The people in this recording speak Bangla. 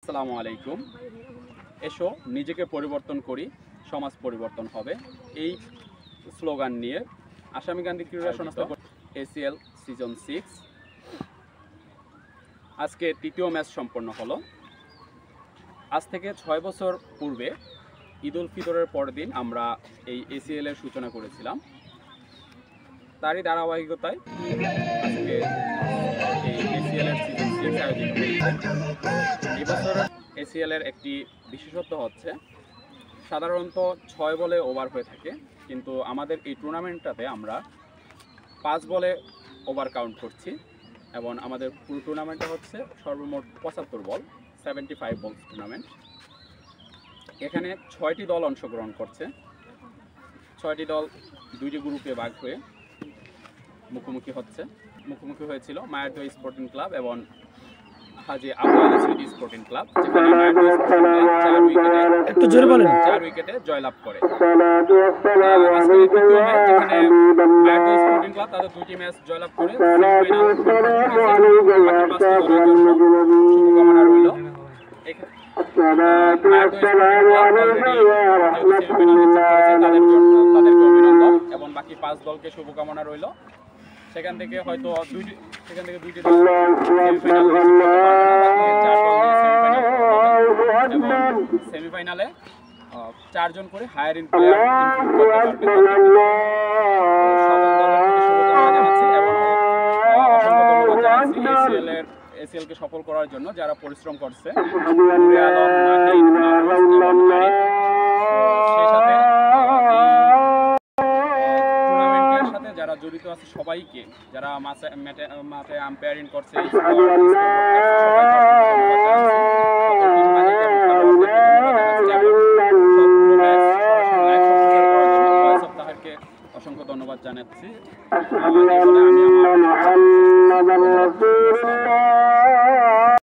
আসসালামু আলাইকুম। এসো নিজেকে পরিবর্তন করি, সমাজ পরিবর্তন হবে। এই স্লোগান নিয়ে আসামি গান্ধী ক্রীড়া সংস্থা এসিএল সিজন 6 আজকে তৃতীয় ম্যাচ সম্পন্ন হলো। আজ থেকে 6 বছর পূর্বে ঈদ উল ফিতরের পরের দিন আমরা এই এসিএল এর সূচনা করেছিলাম। তারই ধারাবাহিকতায় আজকে এই এসিএল এর সিজন 6 আয়োজিত হয়েছে। এই বছর এসিএল এর একটি বিশেষত্ব হচ্ছে সাধারণত 6 বলে ওভার হয়ে থাকে, কিন্তু আমাদের এই টুর্নামেন্টটাতে আমরা 5 বলে ওভার কাউন্ট করছি এবং আমাদের পুরো টুর্নামেন্টটা হচ্ছে সর্বমোট 75 বল, 75 বল টুর্নামেন্ট। এখানে 6টি দল অংশগ্রহণ করছে। 6টি দল 2টি গ্রুপে ভাগ হয়ে মুখোমুখি হয়েছিল মায়ারদহ স্পোর্টিং ক্লাব এবং হাজী আবু আলী স্মৃতি স্পোর্টিং ক্লাব, যেখানে মায়ারদহ স্পোর্টিং ক্লাব 4 উইকেটে জয়লাভ করে। আজকের দ্বিতীয় ম্যাচ, যেখানে মায়ারদহ স্পোর্টিং ক্লাব তাদের 2টি ম্যাচ জয়লাভ করে শুভকামনা রইল। তাদেরকে অভিনন্দন এবং বাকি 5 দলকে শুভকামনা রইল। সেখান থেকে হয়তো 2টি দল সেমিফাইনালে 4 জন করে হায়ার ইন প্লেয়ার ইনক্লুড করতে পারবে। শুভকামনা জানাচ্ছি এবং অসংখ্য ধন্যবাদ জানাচ্ছি এসিএল কে সফল করার জন্য যারা পরিশ্রম করছে, নুরে আলম, মাহিন, মাহফুজ এবং আরিফ। সেই সাথে টুর্নামেন্টের সাথে যারা জড়িত আছে সবাইকে, যারা মাঠে আম্পায়ারিং করছে, অসংখ্য ধন্যবাদ জানাচ্ছি। আমি আমার